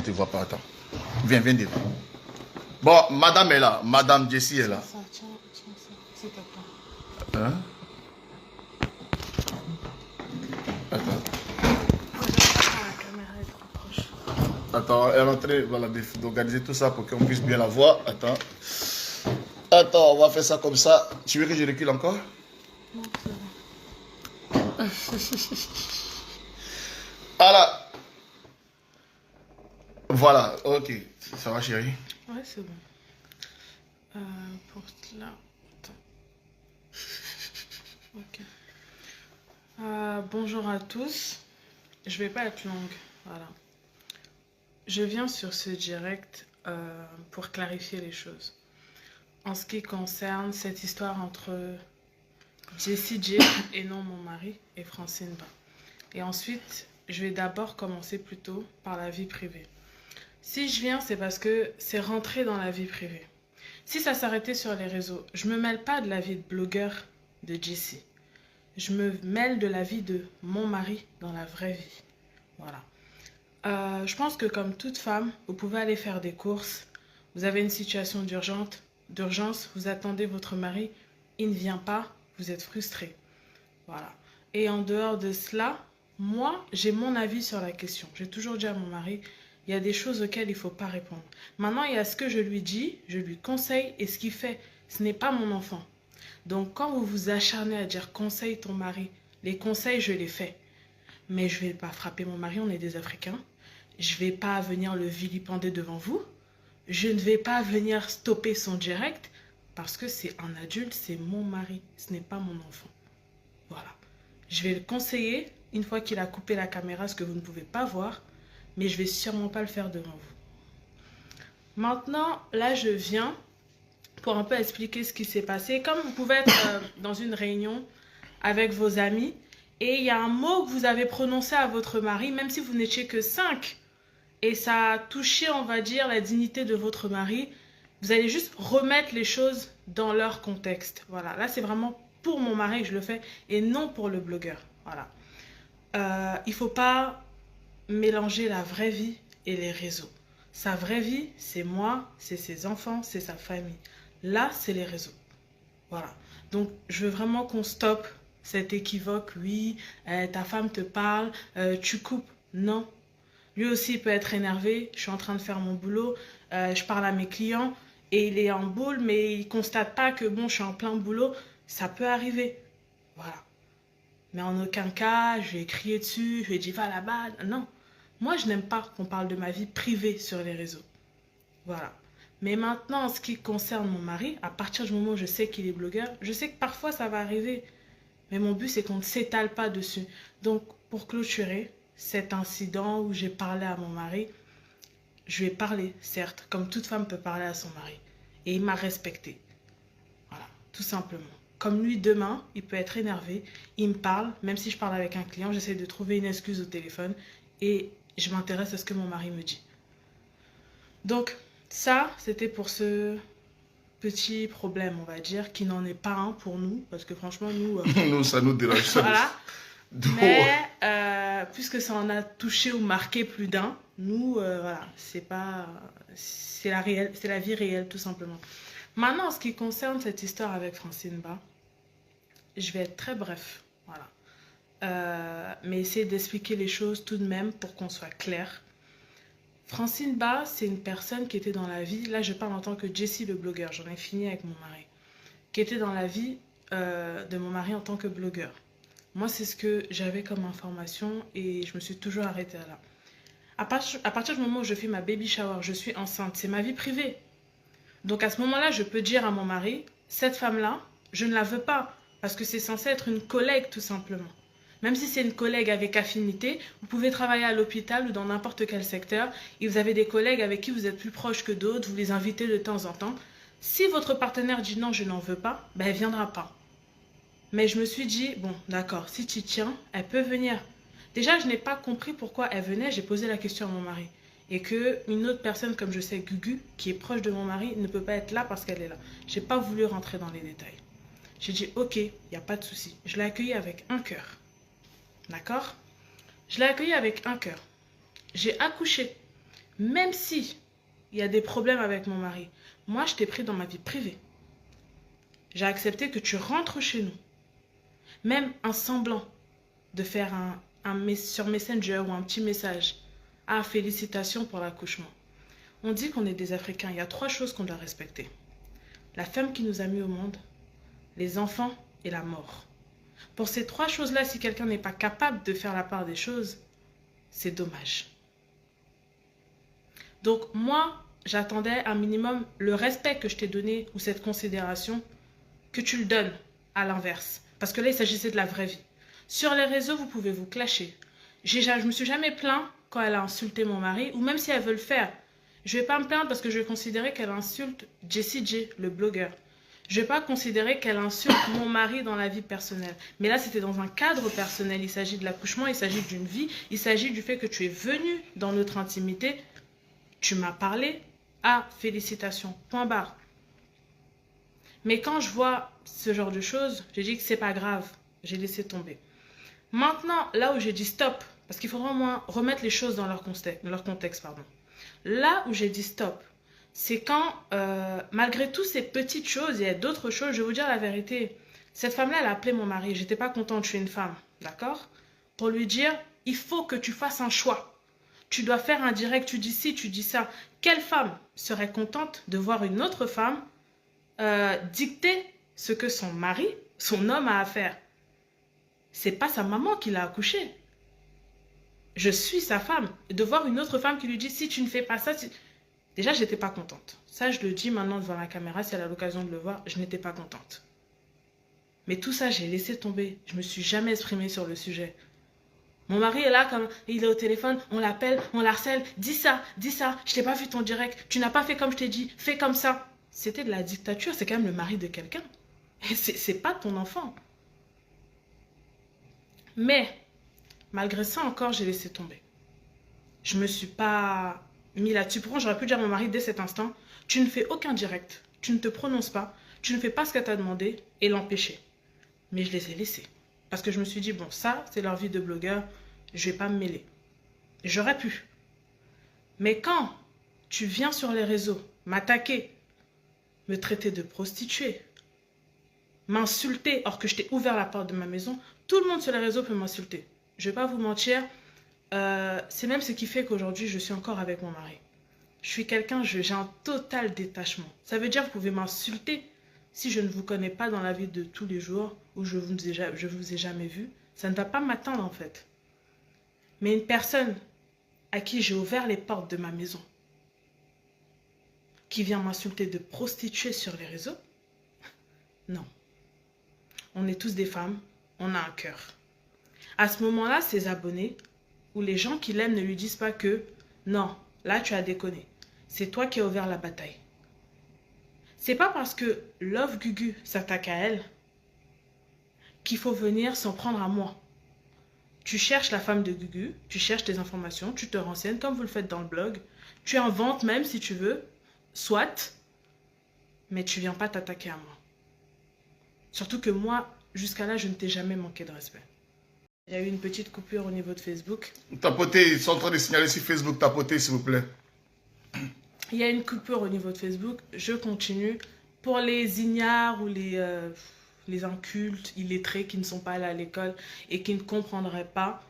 te voit pas, attends. Viens, viens devant. Bon, madame est là. Madame Jessie est là. Ça, tiens, ça, s'il te plaît. Hein? Attends. La caméra est trop proche. Attends, elle est en train voilà, d'organiser tout ça pour qu'on puisse bien la voir. Attends. Attends, on va faire ça comme ça. Tu veux que je recule encore? Non, c'est bon. Voilà. Voilà, ok. Ça va, chérie? Ouais, c'est bon. Pour cela... Attends. Ok. Bonjour à tous. Je vais pas être longue. Voilà. Je viens sur ce direct pour clarifier les choses. En ce qui concerne cette histoire entre Jessie J et non mon mari et Francine Ba. Et ensuite, je vais d'abord commencer plutôt par la vie privée. Si je viens, c'est parce que c'est rentré dans la vie privée. Si ça s'arrêtait sur les réseaux, je me mêle pas de la vie de blogueur de Jessie. Je me mêle de la vie de mon mari dans la vraie vie. Voilà. Je pense que comme toute femme, vous pouvez aller faire des courses. Vous avez une situation d'urgence, vous attendez votre mari, il ne vient pas, vous êtes frustré. Voilà. Et en dehors de cela, moi, j'ai mon avis sur la question. J'ai toujours dit à mon mari, il y a des choses auxquelles il ne faut pas répondre. Maintenant, il y a ce que je lui dis, je lui conseille, et ce qu'il fait, ce n'est pas mon enfant. Donc, quand vous vous acharnez à dire conseille ton mari, les conseils, je les fais. Mais je ne vais pas frapper mon mari, on est des Africains. Je ne vais pas venir le vilipender devant vous. Je ne vais pas venir stopper son direct parce que c'est un adulte, c'est mon mari, ce n'est pas mon enfant. Voilà. Je vais le conseiller une fois qu'il a coupé la caméra, ce que vous ne pouvez pas voir, mais je ne vais sûrement pas le faire devant vous. Maintenant, là, je viens pour un peu expliquer ce qui s'est passé. Comme vous pouvez être dans une réunion avec vos amis et il y a un mot que vous avez prononcé à votre mari, même si vous n'étiez que 5, et ça a touché, on va dire, la dignité de votre mari, vous allez juste remettre les choses dans leur contexte. Voilà, là c'est vraiment pour mon mari que je le fais et non pour le blogueur. Voilà. Il ne faut pas mélanger la vraie vie et les réseaux. Sa vraie vie, c'est moi, c'est ses enfants, c'est sa famille. Là, c'est les réseaux. Voilà. Donc, je veux vraiment qu'on stoppe cet équivoque. Oui, ta femme te parle, tu coupes. Non. Lui aussi peut être énervé. Je suis en train de faire mon boulot. Je parle à mes clients et il est en boule, mais il ne constate pas que bon, je suis en plein boulot. Ça peut arriver. Voilà. Mais en aucun cas, je vais crier dessus, je vais dire va là-bas. Non. Moi, je n'aime pas qu'on parle de ma vie privée sur les réseaux. Voilà. Mais maintenant, en ce qui concerne mon mari, à partir du moment où je sais qu'il est blogueur, je sais que parfois ça va arriver. Mais mon but, c'est qu'on ne s'étale pas dessus. Donc, pour clôturer cet incident où j'ai parlé à mon mari, je lui ai parlé, certes, comme toute femme peut parler à son mari. Et il m'a respecté. Voilà, tout simplement. Comme lui, demain, il peut être énervé, il me parle, même si je parle avec un client, j'essaie de trouver une excuse au téléphone et je m'intéresse à ce que mon mari me dit. Donc, ça, c'était pour ce petit problème, on va dire, qui n'en est pas un pour nous, parce que franchement, nous... Nous, ça nous dérange. Voilà. Mais, puisque ça en a touché ou marqué plus d'un, nous, voilà, c'est pas... C'est la vie réelle, tout simplement. Maintenant, en ce qui concerne cette histoire avec Francine Ba, je vais être très bref, voilà. Mais essayer d'expliquer les choses tout de même pour qu'on soit clair. Francine Ba, c'est une personne qui était dans la vie, là je parle en tant que Jessie le blogueur, j'en ai fini avec mon mari, qui était dans la vie de mon mari en tant que blogueur. Moi, c'est ce que j'avais comme information et je me suis toujours arrêtée là. À partir du moment où je fais ma baby shower, je suis enceinte, c'est ma vie privée. Donc à ce moment-là, je peux dire à mon mari, cette femme-là, je ne la veux pas, parce que c'est censé être une collègue tout simplement. Même si c'est une collègue avec affinité, vous pouvez travailler à l'hôpital ou dans n'importe quel secteur, et vous avez des collègues avec qui vous êtes plus proche que d'autres, vous les invitez de temps en temps. Si votre partenaire dit non, je n'en veux pas, ben elle ne viendra pas. Mais je me suis dit, bon, d'accord, si tu tiens, elle peut venir. Déjà, je n'ai pas compris pourquoi elle venait, j'ai posé la question à mon mari. Et qu'une autre personne, comme je sais, Gugu, qui est proche de mon mari, ne peut pas être là parce qu'elle est là. Je n'ai pas voulu rentrer dans les détails. J'ai dit, ok, il n'y a pas de souci. Je l'ai accueilli avec un cœur. D'accord? Je l'ai accueilli avec un cœur. J'ai accouché. Même si il y a des problèmes avec mon mari, moi, je t'ai pris dans ma vie privée. J'ai accepté que tu rentres chez nous. Même un semblant de faire sur Messenger ou un petit message. Ah, félicitations pour l'accouchement. On dit qu'on est des Africains. Il y a 3 choses qu'on doit respecter. La femme qui nous a mis au monde, les enfants et la mort. Pour ces 3 choses-là, si quelqu'un n'est pas capable de faire la part des choses, c'est dommage. Donc moi, j'attendais un minimum le respect que je t'ai donné ou cette considération, que tu le donnes à l'inverse. Parce que là, il s'agissait de la vraie vie. Sur les réseaux, vous pouvez vous clasher. Je me suis jamais plaint quand elle a insulté mon mari, ou même si elle veut le faire. Je vais pas me plaindre parce que je vais considérer qu'elle insulte Jessie J, le blogueur. Je vais pas considérer qu'elle insulte mon mari dans la vie personnelle. Mais là, c'était dans un cadre personnel. Il s'agit de l'accouchement, il s'agit d'une vie, il s'agit du fait que tu es venu dans notre intimité. Tu m'as parlé. Ah, félicitations. Point barre. Mais quand je vois ce genre de choses, j'ai dit que c'est pas grave. J'ai laissé tomber. Maintenant, là où j'ai dit stop, parce qu'il faudra au moins remettre les choses dans leur contexte, pardon. Là où j'ai dit stop, c'est quand, malgré toutes ces petites choses, il y a d'autres choses, je vais vous dire la vérité. Cette femme-là, elle a appelé mon mari. J'étais pas contente, je suis une femme, d'accord? Pour lui dire, il faut que tu fasses un choix. Tu dois faire un direct, tu dis ci, tu dis ça. Quelle femme serait contente de voir une autre femme dicter ce que son mari, son homme a à faire? C'est pas sa maman qui l'a accouché. Je suis sa femme. De voir une autre femme qui lui dit si tu ne fais pas ça, déjà j'étais pas contente. Ça je le dis maintenant devant la caméra, si elle a l'occasion de le voir, je n'étais pas contente. Mais tout ça j'ai laissé tomber. Je me suis jamais exprimée sur le sujet. Mon mari est là, comme il est au téléphone, on l'appelle, on l'harcèle, dis ça, je t'ai pas vu ton direct, tu n'as pas fait comme je t'ai dit, fais comme ça. C'était de la dictature, c'est quand même le mari de quelqu'un. Et c'est pas ton enfant. Mais, malgré ça encore, j'ai laissé tomber. Je me suis pas mis là-dessus. Pourquoi j'aurais pu dire à mon mari dès cet instant, tu ne fais aucun direct, tu ne te prononces pas, tu ne fais pas ce qu'elle t'a demandé et l'empêcher. Mais je les ai laissés. Parce que je me suis dit, bon, ça, c'est leur vie de blogueur, je vais pas me mêler. J'aurais pu. Mais quand tu viens sur les réseaux, m'attaquer, me traiter de prostituée, m'insulter, or que je t'ai ouvert la porte de ma maison, tout le monde sur les réseaux peut m'insulter. Je vais pas vous mentir, c'est même ce qui fait qu'aujourd'hui, je suis encore avec mon mari. Je suis quelqu'un, j'ai un total détachement. Ça veut dire que vous pouvez m'insulter, si je ne vous connais pas dans la vie de tous les jours ou je vous ai jamais vu, ça ne va pas m'atteindre en fait. Mais une personne à qui j'ai ouvert les portes de ma maison, qui vient m'insulter de prostituée sur les réseaux, non. On est tous des femmes, on a un cœur. À ce moment-là, ses abonnés ou les gens qui l'aiment ne lui disent pas que non, là tu as déconné. C'est toi qui as ouvert la bataille. C'est pas parce que Love Gugu s'attaque à elle qu'il faut venir s'en prendre à moi. Tu cherches la femme de Gugu, tu cherches tes informations, tu te renseignes comme vous le faites dans le blog, tu inventes même si tu veux, soit, mais tu viens pas t'attaquer à moi. Surtout que moi, jusqu'à là, je ne t'ai jamais manqué de respect. Il y a eu une petite coupure au niveau de Facebook. Tapoter, ils sont en train de signaler sur Facebook, tapoter s'il vous plaît. Il y a une coupure au niveau de Facebook, je continue. Pour les ignares ou les incultes, illettrés qui ne sont pas allés à l'école et qui ne comprendraient pas,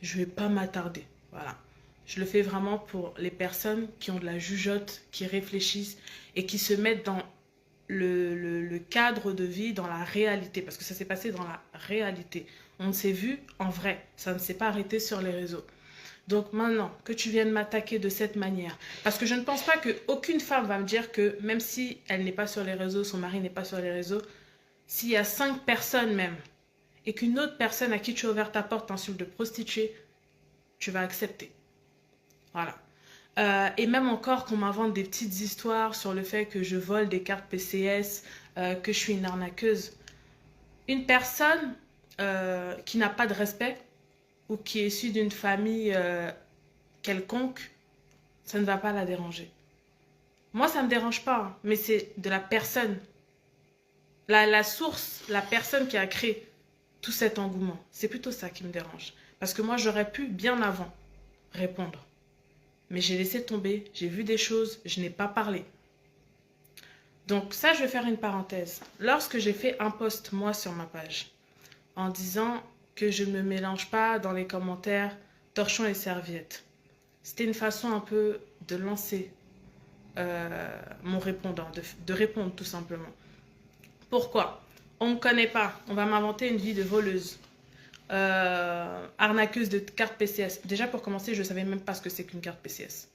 je ne vais pas m'attarder. Voilà. Je le fais vraiment pour les personnes qui ont de la jugeote, qui réfléchissent et qui se mettent dans le cadre de vie, dans la réalité. Parce que ça s'est passé dans la réalité. On s'est vu en vrai. Ça ne s'est pas arrêté sur les réseaux. Donc maintenant, que tu viennes m'attaquer de cette manière, parce que je ne pense pas qu'aucune femme va me dire que même si elle n'est pas sur les réseaux, son mari n'est pas sur les réseaux, s'il y a 5 personnes même, et qu'une autre personne à qui tu as ouvert ta porte t'insulte de prostituée, tu vas accepter. Voilà. Et même encore qu'on m'invente des petites histoires sur le fait que je vole des cartes PCS, que je suis une arnaqueuse. Une personne qui n'a pas de respect, ou qui est issue d'une famille quelconque, ça ne va pas la déranger. Moi, ça ne me dérange pas, hein, mais c'est de la personne. La source, la personne qui a créé tout cet engouement. C'est plutôt ça qui me dérange. Parce que moi, j'aurais pu, bien avant, répondre. Mais j'ai laissé tomber, j'ai vu des choses, je n'ai pas parlé. Donc ça, je vais faire une parenthèse. Lorsque j'ai fait un post, moi, sur ma page, en disant que je ne me mélange pas dans les commentaires torchons et serviettes, c'était une façon un peu de lancer mon répondant, de répondre tout simplement. Pourquoi? On ne me connaît pas, on va m'inventer une vie de voleuse, arnaqueuse de carte PCS. Déjà pour commencer, je ne savais même pas ce que c'est qu'une carte PCS.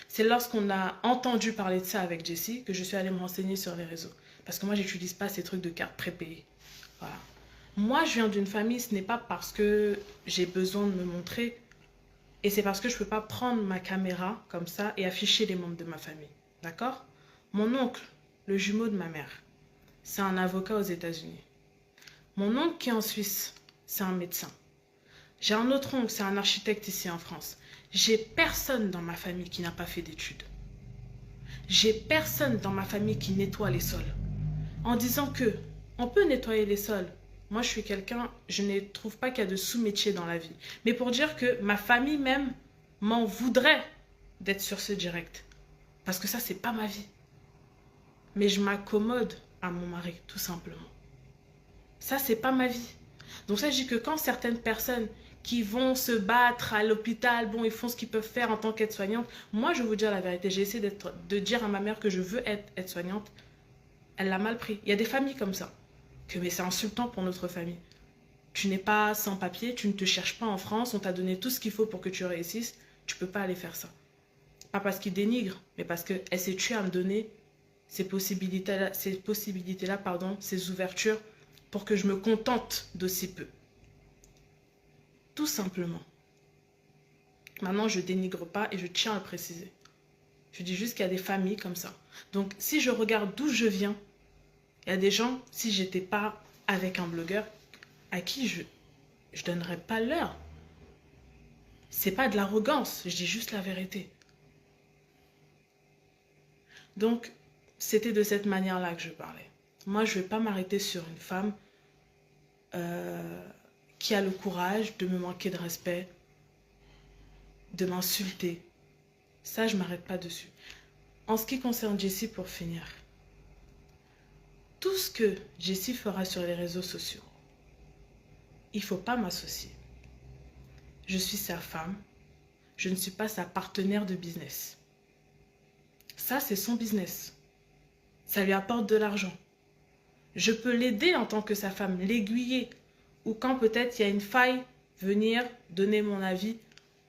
C'est lorsqu'on a entendu parler de ça avec Jessie que je suis allée me renseigner sur les réseaux. Parce que moi, je n'utilise pas ces trucs de cartes prépayées. Voilà. Moi, je viens d'une famille, ce n'est pas parce que j'ai besoin de me montrer, et c'est parce que je ne peux pas prendre ma caméra comme ça et afficher les membres de ma famille. D'accord? Mon oncle, le jumeau de ma mère, c'est un avocat aux États-Unis. Mon oncle qui est en Suisse, c'est un médecin. J'ai un autre oncle, c'est un architecte ici en France. J'ai personne dans ma famille qui n'a pas fait d'études. J'ai personne dans ma famille qui nettoie les sols. En disant que on peut nettoyer les sols. Moi, je suis quelqu'un, je ne trouve pas qu'il y a de sous-métier dans la vie. Mais pour dire que ma famille même m'en voudrait d'être sur ce direct. Parce que ça, c'est pas ma vie. Mais je m'accommode à mon mari, tout simplement. Ça, c'est pas ma vie. Donc ça, je dis que quand certaines personnes qui vont se battre à l'hôpital, bon, ils font ce qu'ils peuvent faire en tant qu'aide-soignante. Moi, je vais vous dire la vérité. J'ai essayé de dire à ma mère que je veux être aide-soignante. Elle l'a mal pris. Il y a des familles comme ça. Mais c'est insultant pour notre famille. Tu n'es pas sans papier, tu ne te cherches pas en France, on t'a donné tout ce qu'il faut pour que tu réussisses. Tu ne peux pas aller faire ça. Pas parce qu'il dénigre, mais parce qu'elle s'est tuée à me donner ces possibilités-là, ces ouvertures pour que je me contente d'aussi peu. Tout simplement. Maintenant, je dénigre pas et je tiens à le préciser. Je dis juste qu'il y a des familles comme ça. Donc, si je regarde d'où je viens, il y a des gens, si j'étais pas avec un blogueur, à qui je donnerais pas l'heure. C'est pas de l'arrogance, je dis juste la vérité. Donc, c'était de cette manière-là que je parlais. Moi, je vais pas m'arrêter sur une femme qui a le courage de me manquer de respect, de m'insulter. Ça, je m'arrête pas dessus. En ce qui concerne Jessie, pour finir, tout ce que Jessie fera sur les réseaux sociaux, il ne faut pas m'associer. Je suis sa femme, je ne suis pas sa partenaire de business. Ça, c'est son business. Ça lui apporte de l'argent. Je peux l'aider en tant que sa femme, l'aiguiller. Ou quand peut-être il y a une faille, venir donner mon avis,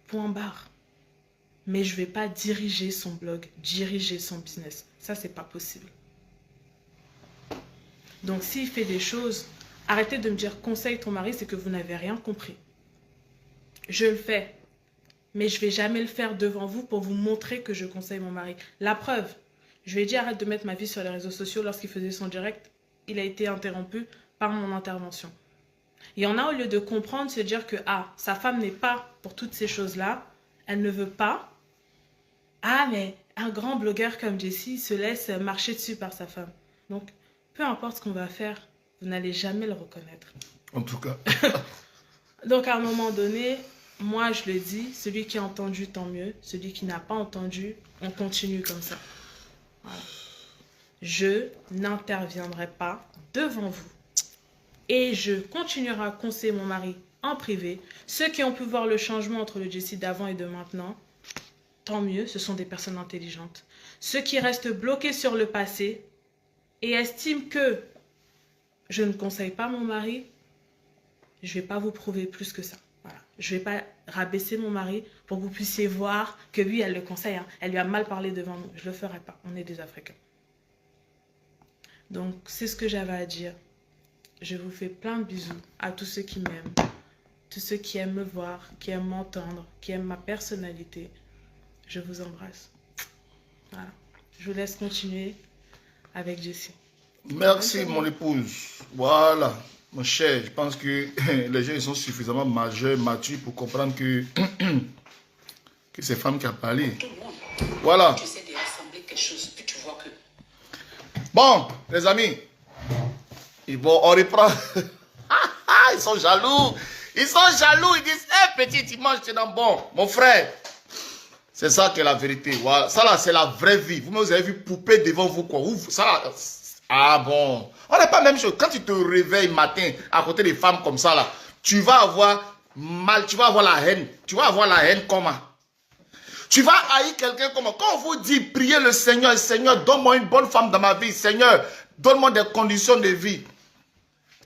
point barre. Mais je ne vais pas diriger son blog, diriger son business. Ça, c'est pas possible. Donc, s'il fait des choses, arrêtez de me dire conseille ton mari, c'est que vous n'avez rien compris. Je le fais, mais je ne vais jamais le faire devant vous pour vous montrer que je conseille mon mari. La preuve, je lui ai dit arrête de mettre ma vie sur les réseaux sociaux lorsqu'il faisait son direct. Il a été interrompu par mon intervention. Il y en a, au lieu de comprendre, se dire que sa femme n'est pas pour toutes ces choses-là, elle ne veut pas. Mais un grand blogueur comme Jessie se laisse marcher dessus par sa femme. Donc, peu importe ce qu'on va faire, vous n'allez jamais le reconnaître. En tout cas. Donc, à un moment donné, moi, je le dis, celui qui a entendu, tant mieux. Celui qui n'a pas entendu, on continue comme ça. Voilà. Je n'interviendrai pas devant vous. Et je continuerai à conseiller mon mari en privé. Ceux qui ont pu voir le changement entre le Jessie d'avant et de maintenant, tant mieux, ce sont des personnes intelligentes. Ceux qui restent bloqués sur le passé et estiment que je ne conseille pas mon mari, je ne vais pas vous prouver plus que ça. Voilà. Je ne vais pas rabaisser mon mari pour que vous puissiez voir que oui, elle le conseille. Elle lui a mal parlé devant nous. Je ne le ferai pas. On est des Africains. Donc, c'est ce que j'avais à dire. Je vous fais plein de bisous à tous ceux qui m'aiment, tous ceux qui aiment me voir, qui aiment m'entendre, qui aiment ma personnalité. Je vous embrasse. Voilà. Je vous laisse continuer avec Jessie. Merci, mon épouse. Voilà, mon cher. Je pense que les gens ils sont suffisamment majeurs, matures pour comprendre que, que c'est femme qui a parlé. Voilà. Tu essaies de rassembler quelque chose, puis tu vois que... Bon, les amis. Et bon, on reprend. Ils sont jaloux. Ils sont jaloux. Ils disent, hé, petit, tu manges, tu es dans bon. Mon frère, C'est ça qui est la vérité. Voilà. Ça là, c'est la vraie vie. Vous avez vu poupée devant vous, quoi. Ça là, ah bon. On n'est pas la même chose. Quand tu te réveilles matin à côté des femmes comme ça là, tu vas avoir mal, tu vas avoir la haine. Tu vas avoir la haine comment? Tu vas haïr quelqu'un comment? Quand on vous dit, priez le Seigneur, Seigneur, donne-moi une bonne femme dans ma vie. Seigneur, donne-moi des conditions de vie.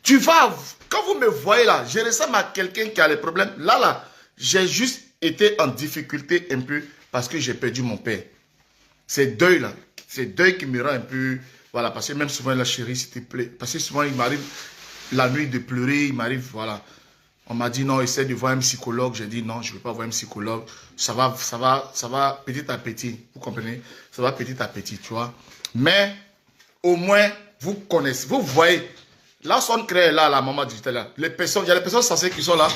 Tu vas, quand vous me voyez là, je ressemble à quelqu'un qui a les problèmes. Là, j'ai juste été en difficulté un peu parce que j'ai perdu mon père. C'est deuil là. C'est deuil qui me rend un peu... Voilà, parce que même souvent, la chérie, s'il te plaît. Parce que souvent, il m'arrive la nuit de pleurer, il m'arrive, voilà. On m'a dit non, essaie de voir un psychologue. J'ai dit non, je ne veux pas voir un psychologue. Ça va petit à petit. Vous comprenez? Ça va petit à petit, tu vois. Mais au moins, vous connaissez, vous voyez. Là, son crée là, la maman dit là. Il y a les personnes sensées qui sont là.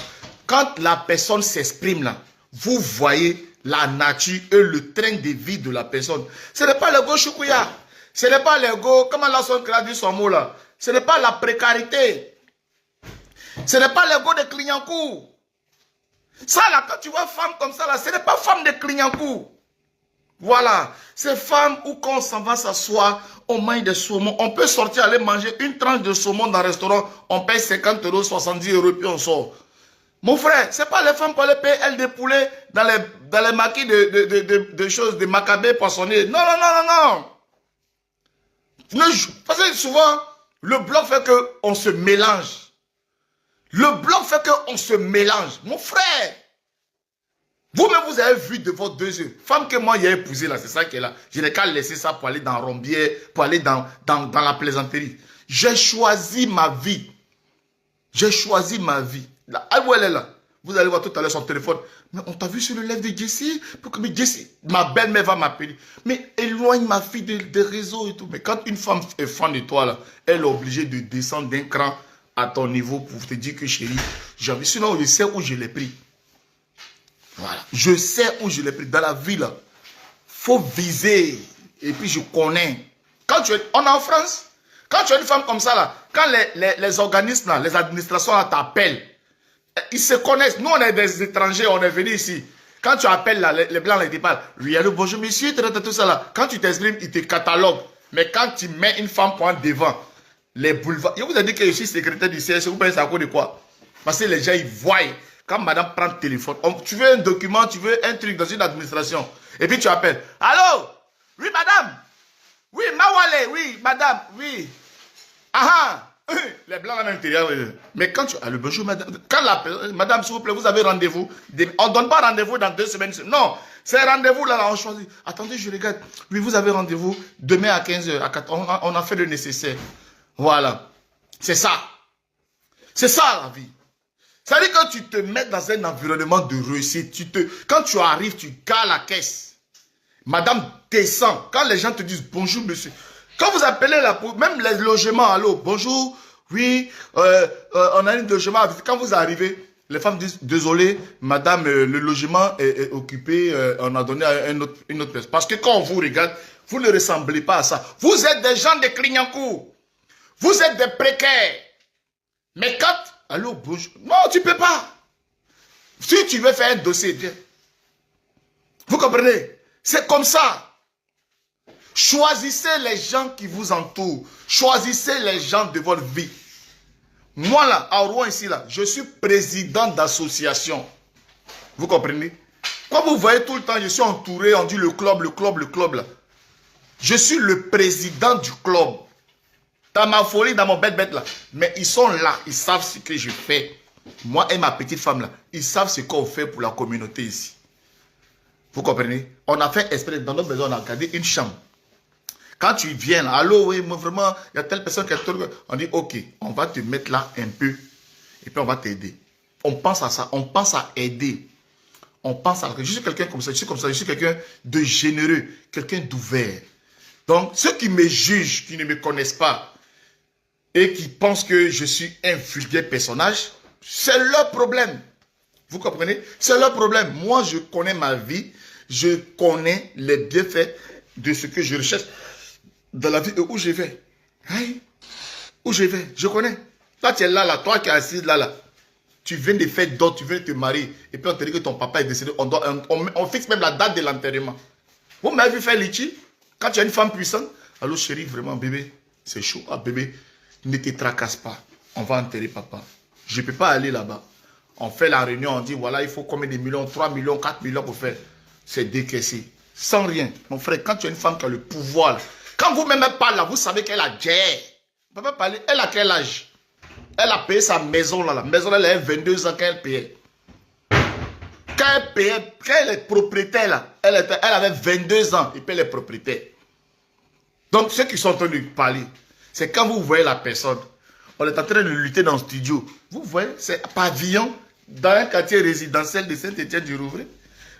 Quand la personne s'exprime là, vous voyez la nature et le train de vie de la personne. Ce n'est pas l'ego choukouya. Ce n'est pas l'ego, comment la son crée dit son mot là. Ce n'est pas la précarité. Ce n'est pas l'ego de Clignancourt. Ça là, quand tu vois femme comme ça là, ce n'est pas femme de Clignancourt. Voilà. C'est femme où quand on s'en va s'asseoir, on mange des saumons. On peut sortir aller manger une tranche de saumon dans un restaurant. On paye 50 €, 70 € puis on sort. Mon frère, ce n'est pas les femmes pour aller payer elles des poulets dans les maquis de choses, de macabées poissonniers. Non, non, non, non, non. Parce que souvent, le bloc fait qu'on se mélange. Le bloc fait qu'on se mélange. Mon frère, vous-même, vous avez vu de vos deux yeux. Femme que moi, j'ai épousée là, c'est ça qui est là. Je n'ai qu'à laisser ça pour aller dans Rombière, pour aller dans la plaisanterie. J'ai choisi ma vie. J'ai choisi ma vie. Là, où elle est là? Vous allez voir tout à l'heure son téléphone. Mais on t'a vu sur le live de Jessie? Mais Jessie, ma belle-mère va m'appeler. Mais éloigne ma fille des réseaux et tout. Mais quand une femme est fan de toi, là, elle est obligée de descendre d'un cran à ton niveau pour te dire que chérie, j'ai envie. Sinon, je sais où je l'ai pris. Voilà. Je sais où je l'ai pris. Dans la vie, là, faut viser. Et puis, je connais. Quand on est en France. Quand tu as une femme comme ça, là, quand les organismes, là, les administrations t'appellent, ils se connaissent. Nous, on est des étrangers, on est venus ici. Quand tu appelles là, les blancs, ils te parlent. Oui, allô, bonjour, monsieur, tout ça là. Quand tu t'exprimes, ils te cataloguent. Mais quand tu mets une femme point devant, les boulevards. Je vous ai dit que je suis secrétaire du CSE, vous pensez à cause de quoi? Parce que les gens, ils voient. Quand madame prend le téléphone, tu veux un document, tu veux un truc dans une administration. Et puis tu appelles. Allô? Oui, madame? Oui, Mawale, oui, madame, oui. Ah ah, les blancs à l'intérieur. Mais quand tu... Allô, bonjour, madame. Quand madame, s'il vous plaît, vous avez rendez-vous. On ne donne pas rendez-vous dans 2 semaines. Non, c'est rendez-vous là, on choisit. Attendez, je regarde. Oui, vous avez rendez-vous demain à 15 h, à 14 h. On a fait le nécessaire. Voilà. C'est ça. C'est ça la vie. Ça veut dire que tu te mets dans un environnement de réussite. Quand tu arrives, tu gagnes la caisse. Madame descend. Quand les gens te disent bonjour monsieur. Quand vous appelez même les logements, allô, bonjour, oui, on a un logement. Quand vous arrivez, les femmes disent désolé, madame, le logement est occupé, on a donné à une autre personne. Parce que quand on vous regarde, vous ne ressemblez pas à ça. Vous êtes des gens de Clignancourt. Vous êtes des précaires. Mais quand, allô, bonjour, non, tu ne peux pas. Si tu veux faire un dossier, viens. Vous comprenez? C'est comme ça. Choisissez les gens qui vous entourent. Choisissez les gens de votre vie. Moi là, à Rouen ici là, je suis président d'association. Vous comprenez? Quand vous voyez tout le temps, je suis entouré, on dit le club là. Je suis le président du club. Dans ma folie, dans mon bête là. Mais ils sont là, ils savent ce que je fais. Moi et ma petite femme là, ils savent ce qu'on fait pour la communauté ici. Vous comprenez? On a fait exprès, dans notre maison, on a gardé une chambre. Quand tu viens là, allô, oui, moi vraiment, il y a telle personne qui a tout. On dit, ok, on va te mettre là un peu. Et puis on va t'aider. On pense à ça, on pense à aider. On pense à... Je suis quelqu'un comme ça, je suis quelqu'un de généreux, quelqu'un d'ouvert. Donc, ceux qui me jugent, qui ne me connaissent pas, et qui pensent que je suis un vulgaire personnage, c'est leur problème. Vous comprenez? C'est leur problème. Moi, je connais ma vie. Je connais les bienfaits de ce que je recherche dans la vie et où je vais. Hein? Où je vais, je connais. Là, tu es là, toi qui es assise là. Tu viens de faire d'autres, tu viens de te marier. Et puis on te dit que ton papa est décédé. On fixe même la date de l'enterrement. Vous m'avez vu faire litchi? Quand tu as une femme puissante. Allô chérie, vraiment bébé, c'est chaud. Ah bébé, ne te tracasse pas. On va enterrer papa. Je ne peux pas aller là-bas. On fait la réunion, on dit voilà, il faut combien de millions, 3 millions, 4 millions pour faire. C'est décaissé. Sans rien. Mon frère, quand tu as une femme qui a le pouvoir, là, quand vous-même parlez là, vous savez qu'elle a guerre. Vous ne pouvez pas parler. Elle a quel âge? Elle a payé sa maison là. La maison là, elle a 22 ans quand elle payait. Quand elle est propriétaire là, elle avait 22 ans et puis elle est propriétaire. Donc ceux qui sont en train de parler, c'est quand vous voyez la personne, on est en train de lutter dans le studio. Vous voyez, c'est pavillon dans un quartier résidentiel de Saint-Étienne-du-Rouvray.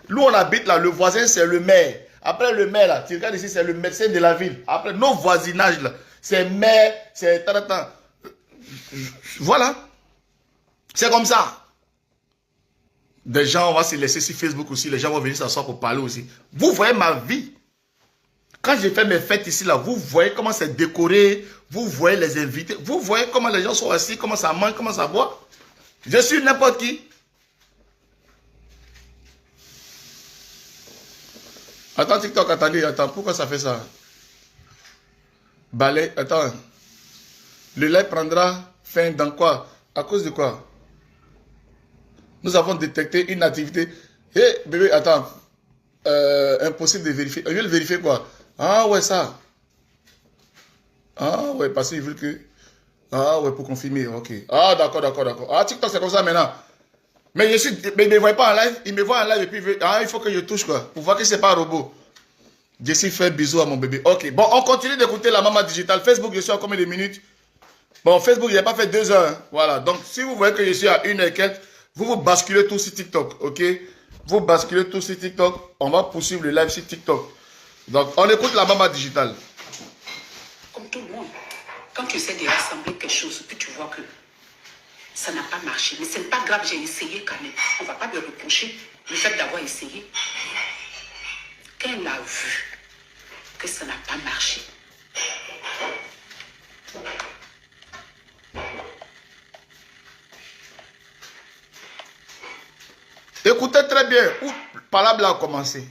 Nous on habite là, le voisin c'est le maire. Après le maire là, tu regardes ici, c'est le médecin de la ville. Après nos voisinages là, c'est maire, c'est... Voilà. C'est comme ça. Des gens, on va se laisser sur Facebook aussi. Les gens vont venir s'asseoir pour parler aussi. Vous voyez ma vie. Quand j'ai fait mes fêtes ici, là, vous voyez comment c'est décoré. Vous voyez les invités. Vous voyez comment les gens sont assis, comment ça mange, comment ça boit. Je suis n'importe qui. Attends, TikTok, attendez, attends. Pourquoi ça fait ça? Balai, attends. Le live prendra fin dans quoi? À cause de quoi? Nous avons détecté une activité. Hé, bébé, attends. Impossible de vérifier. Je vais le vérifier quoi? Ah ouais, ça. Ah ouais, parce qu'ils veulent que... Ah ouais, pour confirmer, ok. Ah d'accord, d'accord, d'accord. Ah, TikTok, c'est comme ça maintenant. Mais je suis... Mais il ne me voit pas en live. Il me voit en live et puis ah, il faut que je touche quoi. Pour voir que c'est pas un robot. Jessie fait bisous à mon bébé. Ok, bon, on continue d'écouter la maman digitale. Facebook, je suis à combien de minutes? Bon, Facebook, il n'a pas fait 2 heures. Hein. Voilà, donc si vous voyez que je suis à 1 et quelques, vous basculez tout sur TikTok, ok? Vous basculez tout sur TikTok. On va poursuivre le live sur TikTok. Donc, on écoute la maman digitale. Comme tout le monde, quand tu essaies de rassembler quelque chose, puis tu vois que ça n'a pas marché. Mais ce n'est pas grave, j'ai essayé quand même. On ne va pas me reprocher le fait d'avoir essayé. Quand elle a vu que ça n'a pas marché, écoutez très bien où Palabla a commencé.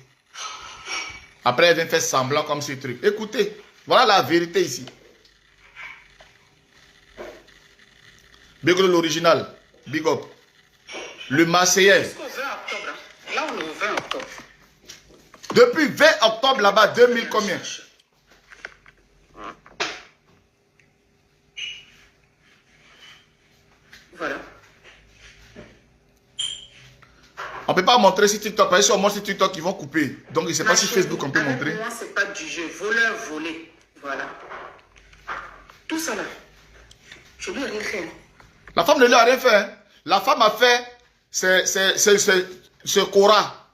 Après, elle vient faire semblant comme ce truc. Écoutez, voilà la vérité ici. Big up l'original. Big up. Le Marseillais. jusqu'au 20 octobre, hein. Là, on est au 20 octobre. Depuis 20 octobre là-bas, 2000 combien? Voilà. On ne peut pas montrer sur TikTok. Parce que si on montre sur TikTok, ils vont couper. Donc, je ne sais pas si Facebook on peut montrer. Moi, ce n'est pas du jeu. Voleur, volé. Voilà. Tout ça là. Je lui ai rien fait. La femme ne lui a rien fait. Hein. La femme a fait ce Cora.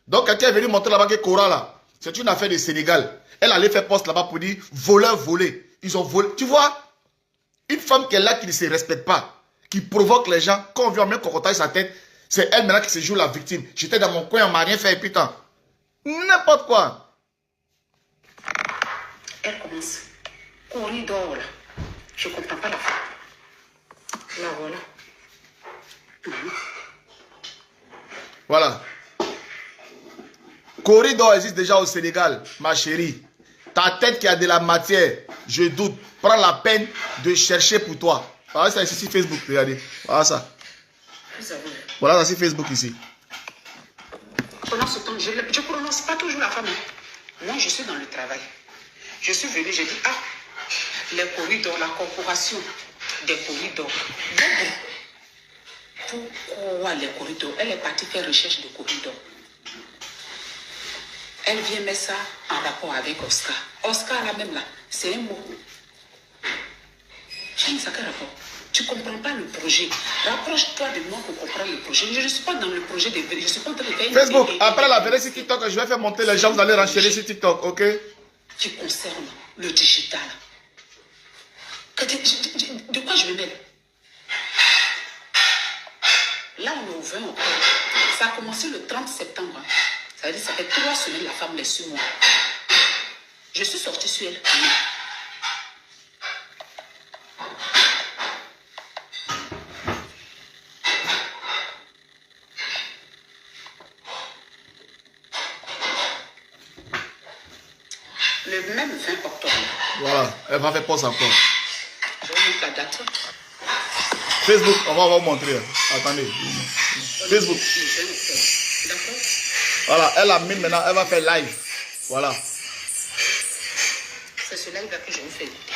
Donc, quelqu'un est venu montrer là-bas que Cora là, c'est une affaire du Sénégal. Elle allait faire poste là-bas pour dire voleur, volé. Ils ont volé. Tu vois, une femme qui est là, qui ne se respecte pas, qui provoque les gens, quand on vient même cocotailler sa tête, c'est elle maintenant qui se joue la victime. J'étais dans mon coin, on m'a rien fait, putain. N'importe quoi. Elle commence. Corridor là. Je ne comprends pas la fin. Là, voilà. Voilà. Corridor existe déjà au Sénégal, ma chérie. Ta tête qui a de la matière, je doute. Prends la peine de chercher pour toi. Voilà ça ici sur Facebook, regardez. Voilà ça. Vous avez... Voilà ça sur Facebook ici. Pendant ce temps, je ne prononce pas toujours la femme. Moi, je suis dans le travail. Je suis venue, j'ai dit, ah, les corridors, la corporation des corridors. Pourquoi les corridors? Elle est partie faire recherche de corridors. Elle vient mettre ça en rapport avec Oscar. Oscar, là même là, c'est un mot. J'ai dit, ça quel rapport? Tu ne comprends pas le projet. Rapproche-toi de moi pour comprendre le projet. Je ne suis pas dans le projet de... Je suis pas en train de faire une... Facebook, après la verrez sur TikTok, je vais faire monter les gens, vous allez renchérir sur TikTok, ok? Qui concerne le digital. De quoi je me mêle? Là, on est au 20 octobre. Ça a commencé le 30 septembre. Ça veut dire ça fait 3 semaines, la femme l'est sur moi. Je suis sortie sur elle. Le même 20 octobre. Voilà, elle va faire pause encore. Je vais mettre la date. Facebook, on va vous montrer. Attendez. Facebook. D'accord. Voilà, elle a mis maintenant, elle va faire live. Voilà. C'est ce live que je vous fais écouter.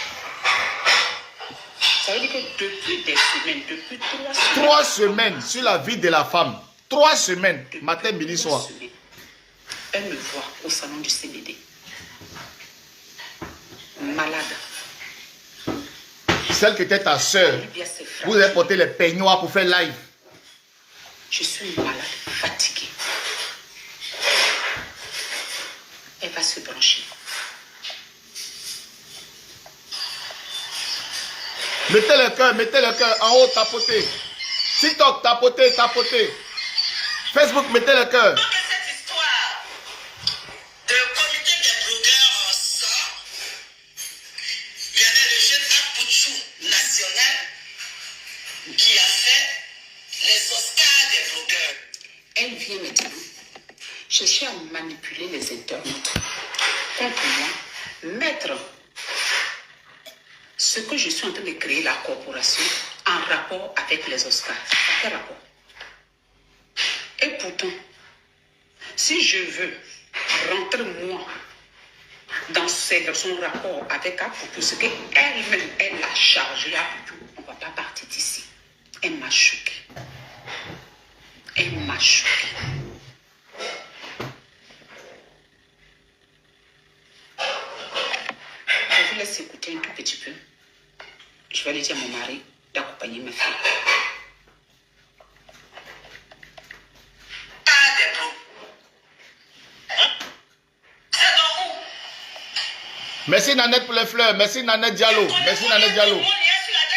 Ça veut dire que depuis des semaines, depuis 3 semaines. 3 semaines sur la vie de la femme. 3 semaines, matin, midi, soir. Semaines, elle me voit au salon du CBD. Malade. Celle qui était ta soeur, vous avez porté les peignoirs pour faire live. Je suis malade, fatiguée. Elle va se brancher. Mettez le cœur en haut, tapotez. TikTok, tapotez, tapotez. Facebook, mettez le cœur. Cette histoire de comité des blogueurs sort, il y avait le jeune Apouchou national qui a fait les Oscars des blogueurs. Elle vient maintenant chercher à manipuler les internautes contre moi, mettre ce que je suis en train de créer, la corporation, en rapport avec les Oscars. Quel rapport? Et pourtant, si je veux rentrer moi dans son rapport avec Apoutou, ce qu'elle-même, elle a chargé à Apoutou, on ne va pas partir d'ici. Elle m'a choquée. Elle m'a choquée. Je vous laisse écouter un tout petit peu. Je vais aller dire à mon mari d'accompagner ma fille. Merci Nanette pour les fleurs. Merci Nanette Diallo. Merci Nanette Diallo.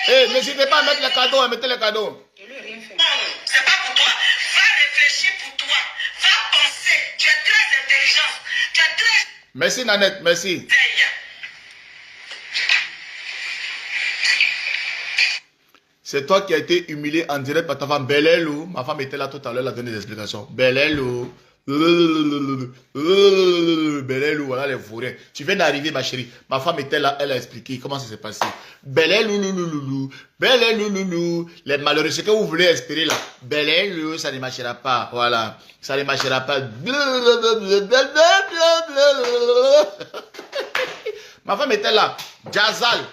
Eh, n'hésitez pas à mettre les cadeaux. Mettez les cadeaux. Je lui ai rien fait. C'est pas pour toi. Va réfléchir pour toi. Va penser. Tu es très intelligent. Tu es très... Merci Nanette. Merci. C'est toi qui as été humilié en direct par ta femme. Belelou. Ma femme était là tout à l'heure, elle a donné des explications. Belelou. Belelou, voilà les fourrés. Tu viens d'arriver, ma chérie. Ma femme était là, elle a expliqué comment ça s'est passé. Belelou, Belelou. Les malheureux, ce que vous voulez espérer là. Belelou, ça ne marchera pas. Voilà. Ça ne marchera pas. Ma femme était là. Jazal.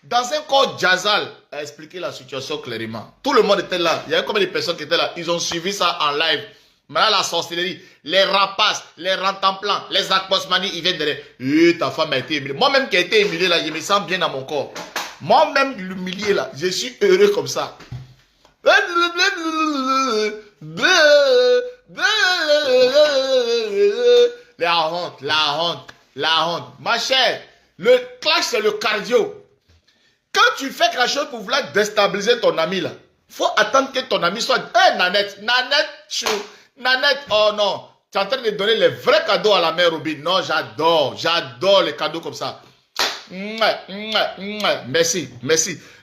Dans un corps Jazal a expliqué la situation clairement. Tout le monde était là. Il y avait combien de personnes qui étaient là? Ils ont suivi ça en live. Maintenant, la sorcellerie, les rapaces, les rentemplants, les akbosmani, ils viennent derrière. Ta femme a été humiliée. Moi-même qui ai été humilié là, je me sens bien dans mon corps. Moi-même, l'humilié là, je suis heureux comme ça. La honte. Ma chère, le clash, c'est le cardio. Quand tu fais quelque chose pour vouloir déstabiliser ton ami là, faut attendre que ton ami soit... Hé, Nanette, oh non, tu es en train de donner les vrais cadeaux à la mère Robin. Non, j'adore les cadeaux comme ça. Merci.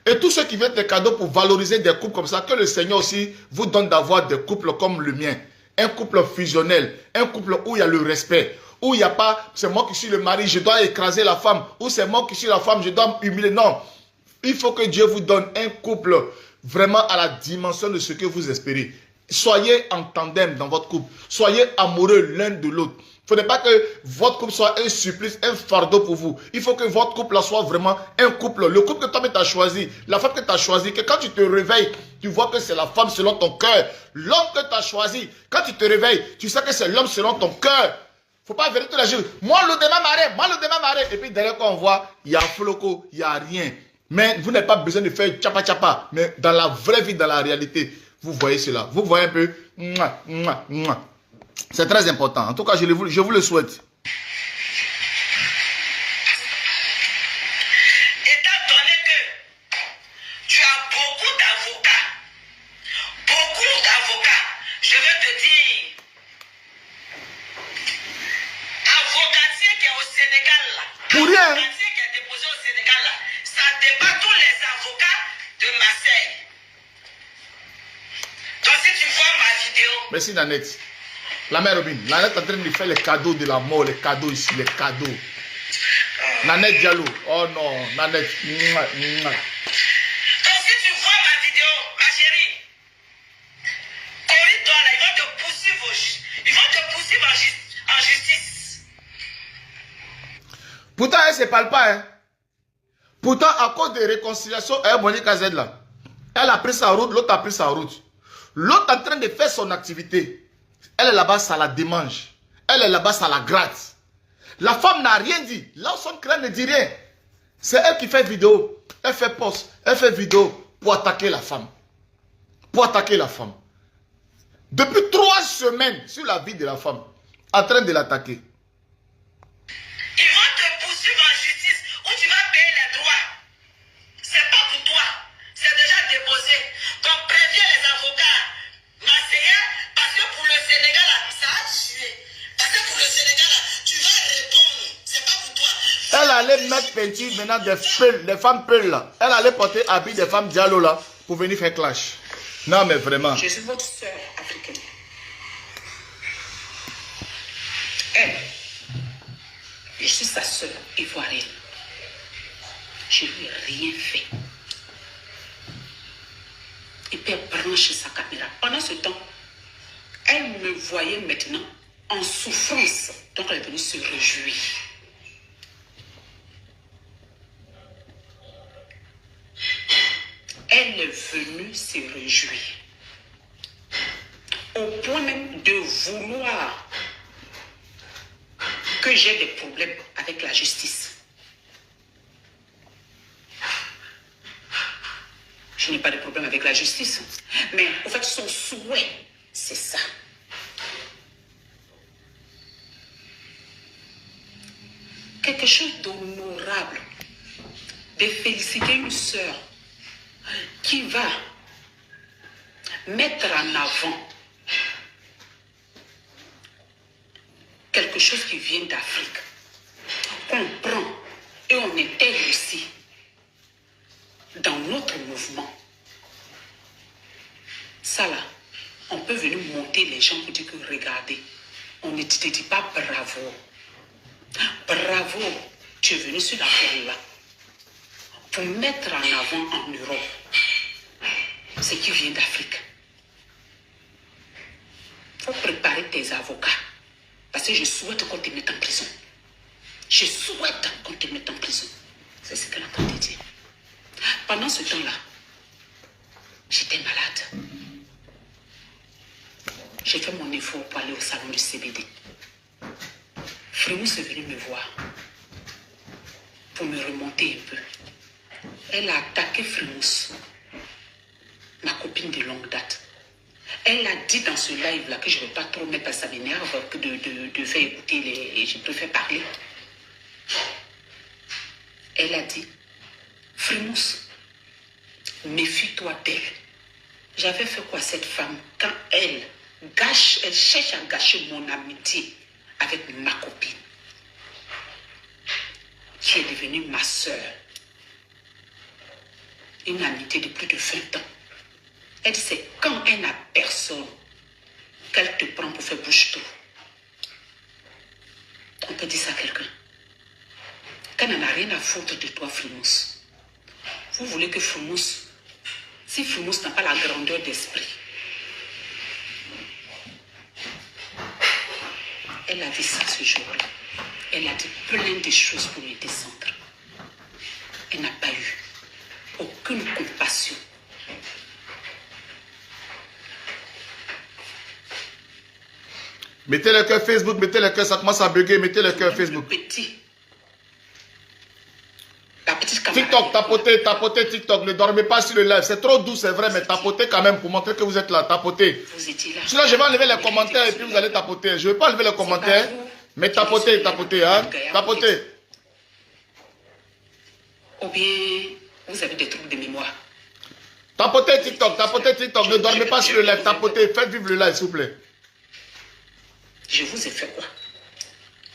Et tous ceux qui veulent des cadeaux pour valoriser des couples comme ça, que le Seigneur aussi vous donne d'avoir des couples comme le mien. Un couple fusionnel, un couple où il y a le respect, où il n'y a pas, c'est moi qui suis le mari, je dois écraser la femme, ou c'est moi qui suis la femme, je dois humilier. Non, il faut que Dieu vous donne un couple vraiment à la dimension de ce que vous espérez. Soyez en tandem dans votre couple. Soyez amoureux l'un de l'autre. Il ne faut pas que votre couple soit un supplice, un fardeau pour vous. Il faut que votre couple soit vraiment un couple. Le couple que toi tu as choisi, la femme que tu as choisi, que quand tu te réveilles, tu vois que c'est la femme selon ton cœur. L'homme que tu as choisi, quand tu te réveilles, tu sais que c'est l'homme selon ton cœur. Il ne faut pas vérifier la journée. Moi le demain maré. Et puis derrière quand on voit, il y a un floco, il n'y a rien. Mais vous n'avez pas besoin de faire tchapa. Mais dans la vraie vie, dans la réalité, vous voyez cela. Vous voyez un peu. C'est très important. En tout cas, je vous le souhaite. Étant donné que tu as beaucoup d'avocats, je vais te dire, avocatier qui est au Sénégal là, Pour rien. avocatier qui est déposé au Sénégal là, ça débat tous les avocats de Marseille. Donc si tu vois ma vidéo, Merci Nanette. La mère Robin, Nanette est en train de faire les cadeaux de la mort, les cadeaux ici, les cadeaux. Nanette Diallo. Oh non, Nanette. Mouah, mouah. Donc si tu vois ma vidéo, ma chérie, corrige-toi là, ils vont te poursuivre en justice. Pourtant, elle ne se parle pas. Hein. Pourtant, à cause des réconciliations, Monica Z là, elle a pris sa route, l'autre a pris sa route. L'autre est en train de faire son activité. Elle est là-bas, ça la démange. Elle est là-bas, ça la gratte. La femme n'a rien dit. Là, son crâne ne dit rien. C'est elle qui fait vidéo. Elle fait post. Elle fait vidéo pour attaquer la femme. Pour attaquer la femme. Depuis 3 semaines sur la vie de la femme. En train de l'attaquer. Ils vont te poursuivre en justice où tu vas payer les droits. C'est pas pour toi. C'est déjà déposé. Donc préviens les avocats marseillais parce que pour le Sénégal, là, ça a tué. Parce que pour le Sénégal, là, tu vas répondre. C'est pas pour toi. Elle allait mettre peinture maintenant des femmes peules là. Elle allait porter habit des femmes diallo là pour venir faire clash. Non mais vraiment. Je suis votre soeur africaine. Elle, je suis sa soeur ivoirienne. Je lui ai rien fait. Et puis elle branche sa caméra. Pendant ce temps, elle me voyait maintenant en souffrance. Donc elle est venue se réjouir. Elle est venue se réjouir. Au point même de vouloir que j'ai des problèmes avec la justice. Je n'ai pas de problème avec la justice. Mais en fait, son souhait, c'est ça. Quelque chose d'honorable. De féliciter une sœur qui va mettre en avant quelque chose qui vient d'Afrique. On prend et on intègre aussi dans notre mouvement. Ça là, on peut venir monter les gens pour dire que regardez, on ne te dit pas bravo. Bravo, tu es venu sur la voie là pour mettre en avant en Europe ce qui vient d'Afrique. Il faut préparer tes avocats. Parce que je souhaite qu'on te mette en prison. Je souhaite qu'on te mette en prison. C'est ce qu'elle entend te dire. Pendant ce temps-là, j'étais malade. J'ai fait mon effort pour aller au salon du CBD. Frémous est venue me voir pour me remonter un peu. Elle a attaqué Frémous, ma copine de longue date. Elle a dit dans ce live-là que je ne veux pas trop mettre parce que ça m'énerve que de faire écouter les... Je préfère parler. Elle a dit, Frémous, méfie-toi d'elle. J'avais fait quoi à cette femme quand elle cherche à gâcher mon amitié avec ma copine, qui est devenue ma soeur. Une amitié de plus de 20 ans. Elle sait quand elle n'a personne qu'elle te prend pour faire bouche-tout. On peut dire ça à quelqu'un. Qu'elle n'en a rien à foutre de toi, Frémous. Vous voulez que Frémous, si Frémous n'a pas la grandeur d'esprit, elle a dit ça ce jour-là. Elle a dit plein de choses pour lui descendre. Elle n'a pas eu aucune compassion. Mettez le cœur Facebook, mettez le cœur, ça commence à bugger, mettez le cœur Facebook. TikTok, tapotez TikTok, ne dormez pas sur le live. C'est trop doux, c'est vrai, mais tapotez quand même pour montrer que vous êtes là, tapotez. Sinon, je vais enlever les commentaires et puis vous allez tapoter. Je ne vais pas enlever les commentaires, mais tapotez, hein, tapotez. Ou bien, vous avez des troubles de mémoire. Tapotez TikTok, ne dormez pas sur le live, tapotez, faites vivre le live, s'il vous plaît. Je vous ai fait quoi?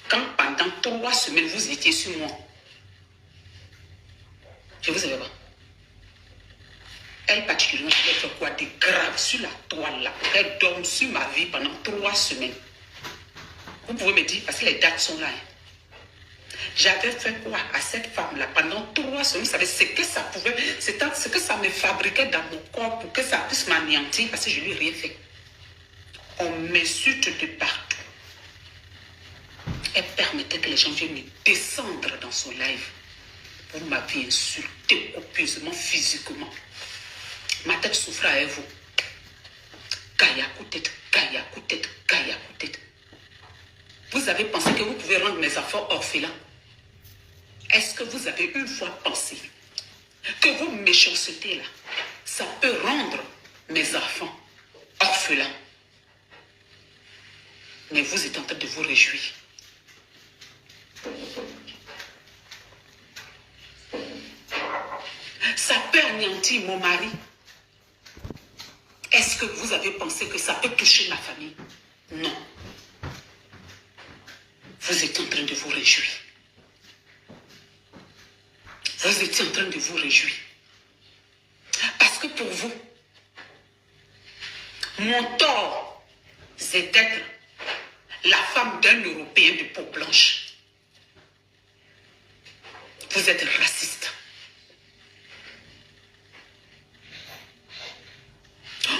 Quand pendant 3 semaines, vous étiez sur moi, je vous ai fait quoi? Elle particulièrement, je lui ai fait quoi de grave sur la toile là. Elle dorme sur ma vie pendant 3 semaines. Vous pouvez me dire, parce que les dates sont là. Hein. J'avais fait quoi à cette femme-là pendant 3 semaines? Vous savez ce que ça pouvait, ce que ça me fabriquait dans mon corps pour que ça puisse m'anéantir parce que je ne lui ai rien fait. On m'insulte de partout. Elle permettait que les gens viennent me descendre dans son live. Vous m'avez insulté copieusement, physiquement. Ma tête souffrait avec vous. Kaya tête, Kaya tête, Kaya tête. Vous avez pensé que vous pouvez rendre mes enfants orphelins? Est-ce que vous avez une fois pensé que vos méchancetés là, ça peut rendre mes enfants orphelins? Mais vous êtes en train de vous réjouir. Ça peut anéantir mon mari. Est-ce que vous avez pensé que ça peut toucher ma famille? Non. Vous êtes en train de vous réjouir. Vous étiez en train de vous réjouir. Parce que pour vous, mon tort, c'est d'être la femme d'un Européen de peau blanche. Vous êtes raciste.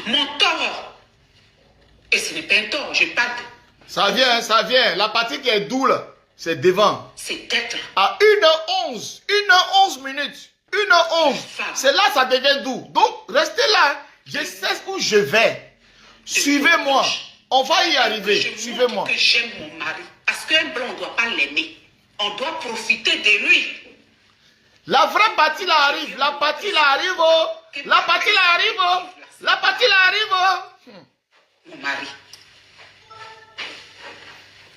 Mon tort, et ce n'est pas un tort, je parle. Ça vient. La partie qui est douce, c'est devant. C'est d'être. À 1h11, 1h11 minutes, 1h11. C'est là ça devient doux. Donc, restez là. Je sais où je vais. Suivez-moi. On va y arriver. Suivez-moi. Que j'aime mon mari. Parce qu'un blanc, on ne doit pas l'aimer. On doit profiter de lui. La vraie partie là arrive. La partie là arrive. Oh. La partie là arrive. Oh. La partie là arrive. Oh. Mon mari.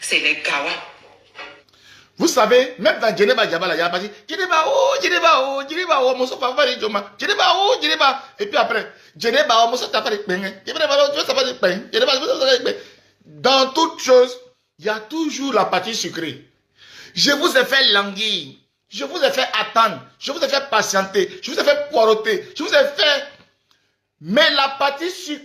C'est les Gawa. Vous savez, même dans Geneva, il y a pas dit Geneva, oh, mon sofa va Joma. Geneva, oh, Geneva. Et puis après, Geneva, oh, mon sofa va dans toute chose, il y a toujours la partie sucrée. Je vous ai fait languir. Je vous ai fait attendre. Je vous ai fait patienter. Je vous ai fait poireauter. Je vous ai fait. Mais la partie sucrée.